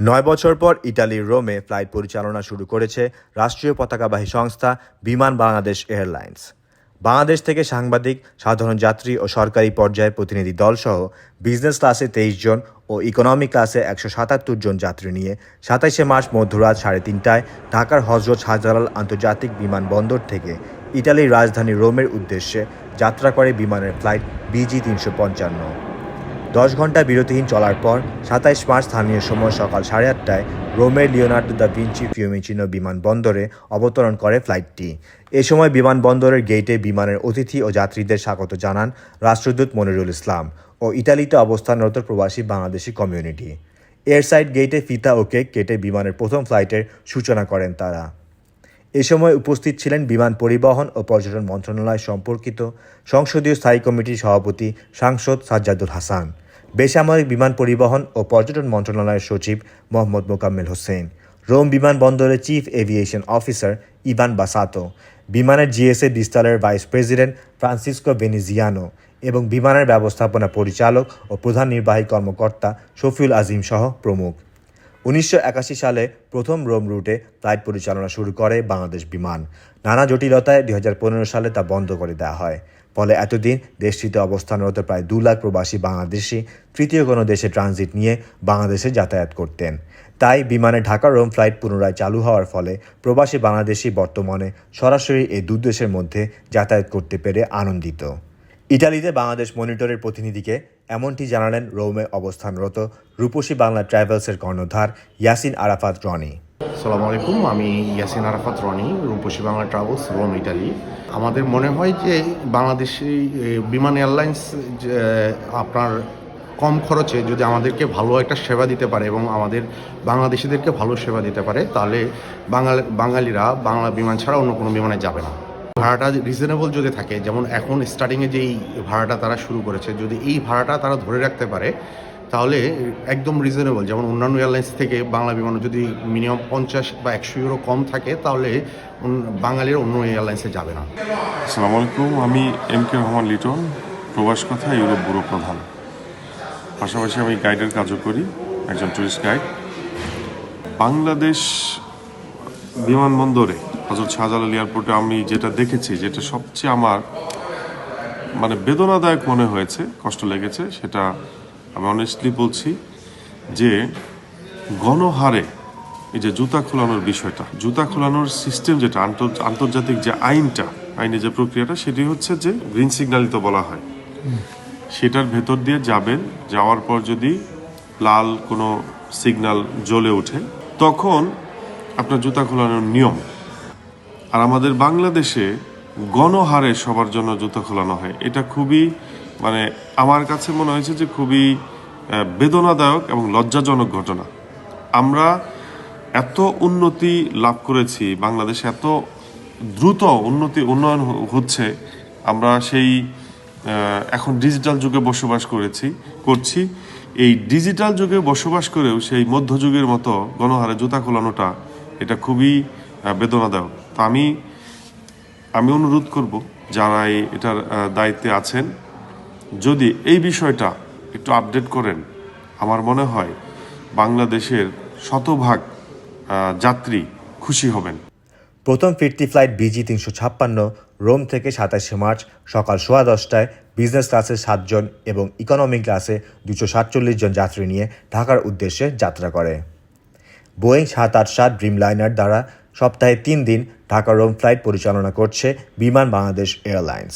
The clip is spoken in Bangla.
৯ বছর পর ইতালির রোমে ফ্লাইট পরিচালনা শুরু করেছে রাষ্ট্রীয় পতাকাবাহী সংস্থা বিমান বাংলাদেশ এয়ারলাইন্স। বাংলাদেশ থেকে সাংবাদিক, সাধারণ যাত্রী ও সরকারি পর্যায়ের প্রতিনিধি দলসহ বিজনেস ক্লাসে ২৩ জন ও ইকোনমি ক্লাসে ১৭৭ জন যাত্রী নিয়ে ২৭শে মার্চ মধ্যরাত ৩:৩০টায় ঢাকার হজরত শাহজালাল আন্তর্জাতিক বিমানবন্দর থেকে ইতালির রাজধানী রোমের উদ্দেশ্যে যাত্রা করে বিমানের ফ্লাইট BG-355। ১০ ঘণ্টা বিরতিহীন চলার পর ২৭ মার্চ স্থানীয় সময় সকাল ৮:৩০টায় রোমের লিওনার্দো দা ভিঞ্চি ফিউমিচিনো বিমানবন্দরে অবতরণ করে ফ্লাইটটি। এ সময় বিমানবন্দরের গেটে বিমানের অতিথি ও যাত্রীদের স্বাগত জানান রাষ্ট্রদূত মনিরুল ইসলাম ও ইতালিতে অবস্থানরত প্রবাসী বাংলাদেশি কমিউনিটি। এয়ারসাইড গেটে ফিতা ও কেক কেটে বিমানের প্রথম ফ্লাইটের সূচনা করেন তারা। এ সময় উপস্থিত ছিলেন বিমান পরিবহন ও পর্যটন মন্ত্রণালয় সম্পর্কিত সংসদীয় স্থায়ী কমিটির সভাপতি সাংসদ সাজ্জাদুল হাসান, বেসামরিক বিমান পরিবহন ও পর্যটন মন্ত্রণালয়ের সচিব মোহাম্মদ মোকাম্মেল হোসেন, রোম বিমানবন্দরের চিফ এভিয়েশন অফিসার ইভান বাসাতো, বিমানের জিএসএ ডিস্টালের ভাইস প্রেসিডেন্ট ফ্রান্সিসকো ভেনিজিয়ানো এবং বিমানের ব্যবস্থাপনা পরিচালক ও প্রধান নির্বাহী কর্মকর্তা শফিউল আজিম সহ প্রমুখ। ১৯৮১ সালে প্রথম রোম রুটে ফ্লাইট পরিচালনা শুরু করে বাংলাদেশ বিমান। নানা জটিলতায় ২০১৫ সালে তা বন্ধ করে দেওয়া হয়। ফলে এতদিন দেশটিতে অবস্থানরত প্রায় ২ লাখ প্রবাসী বাংলাদেশি তৃতীয় কোনো দেশে ট্রানজিট নিয়ে বাংলাদেশে যাতায়াত করতেন। তাই বিমানে ঢাকা রোম ফ্লাইট পুনরায় চালু হওয়ার ফলে প্রবাসী বাংলাদেশি বর্তমানে সরাসরি এই দুই দেশের মধ্যে যাতায়াত করতে পেরে আনন্দিত। ইতালিতে বাংলাদেশ মনিটরের প্রতিনিধিকে এমনটি জানালেন রোমে অবস্থানরত রূপসী বাংলা ট্রাভেলসের কর্ণধার ইয়াসিন আরাফাত রনি। আসসালামু আলাইকুম, আমি ইয়াসিন আরাফাত রনি, রূপসী বাংলা ট্রাভেলস, রোম, ইটালি। আমাদের মনে হয় যে বাংলাদেশি বিমান এয়ারলাইন্স আপনার কম খরচে যদি আমাদেরকে ভালো একটা সেবা দিতে পারে এবং আমাদের বাংলাদেশিদেরকে ভালো সেবা দিতে পারে, তাহলে বাঙালিরা বাংলা বিমান ছাড়া অন্য কোনো বিমানে যাবে না। ভাড়াটা রিজনেবল যদি থাকে, যেমন এখন স্টার্টিংয়ে যেই ভাড়াটা তারা শুরু করেছে, যদি এই ভাড়াটা তারা ধরে রাখতে পারে তাহলে একদম রিজনেবল, যেমন অন্যান্য এয়ারলাইন্স থেকে বাংলা বিমানে যদি মিনিমাম 50 বা 100 ইউরো কম থাকে তাহলে বাঙালিরা অন্য এয়ারলাইন্সে যাবে না। আসসালামু আলাইকুম, আমি MK রহমান লিটন, প্রবাস কথা ইউরোপ ব্যুরো প্রধান। পাশাপাশি আমি গাইডের কাজও করি, একজন ট্যুরিস্ট গাইড। বাংলাদেশ বিমানবন্দরে হযরত শাহজালাল এয়ারপোর্টে আমি যেটা দেখেছি, যেটা সবচেয়ে আমার বেদনাদায়ক মনে হয়েছে, কষ্ট লেগেছে, সেটা আমি অনেস্টলি বলছি যে গণহারে এই যে জুতা খোলানোর বিষয়টা, জুতা খোলানোর সিস্টেম যেটা আন্তর্জাতিক যে আইনের যে প্রক্রিয়াটা, সেটি হচ্ছে যে গ্রিন সিগন্যালই তো বলা হয়, সেটার ভেতর দিয়ে যাবেন, যাওয়ার পর যদি লাল কোনো সিগন্যাল জ্বলে ওঠে তখন আপনার জুতা খোলানোর নিয়ম। আর আমাদের বাংলাদেশে গণহারে সবার জন্য জুতা খোলানো হয়। এটা খুবই আমার কাছে মনে হয়েছে যে খুবই বেদনাদায়ক এবং লজ্জাজনক ঘটনা। আমরা এত উন্নতি লাভ করেছি, বাংলাদেশে এত দ্রুত উন্নয়ন হচ্ছে, আমরা সেই এখন ডিজিটাল যুগে বসবাস করছি। এই ডিজিটাল যুগে বসবাস করেও সেই মধ্যযুগের মতো গণহারে জুতা খোলানোটা এটা খুবই বেদনাদায়ক। তো আমি অনুরোধ করব যারা এটার দায়িত্বে আছেন, যদি এই বিষয়টা একটু আপডেট করেন, আমার মনে হয় বাংলাদেশের শতভাগ যাত্রী খুশি হবেন। প্রথম ফিরতি ফ্লাইট BG-356 রোম থেকে ২৭শে মার্চ সকাল 10:15টায় বিজনেস ক্লাসে 7 জন এবং ইকোনমি ক্লাসে 247 জন যাত্রী নিয়ে ঢাকার উদ্দেশ্যে যাত্রা করে। বোয়িং 787 ড্রিমলাইনার দ্বারা সপ্তাহে 3 দিন ঢাকা রোম ফ্লাইট পরিচালনা করছে বিমান বাংলাদেশ এয়ারলাইন্স।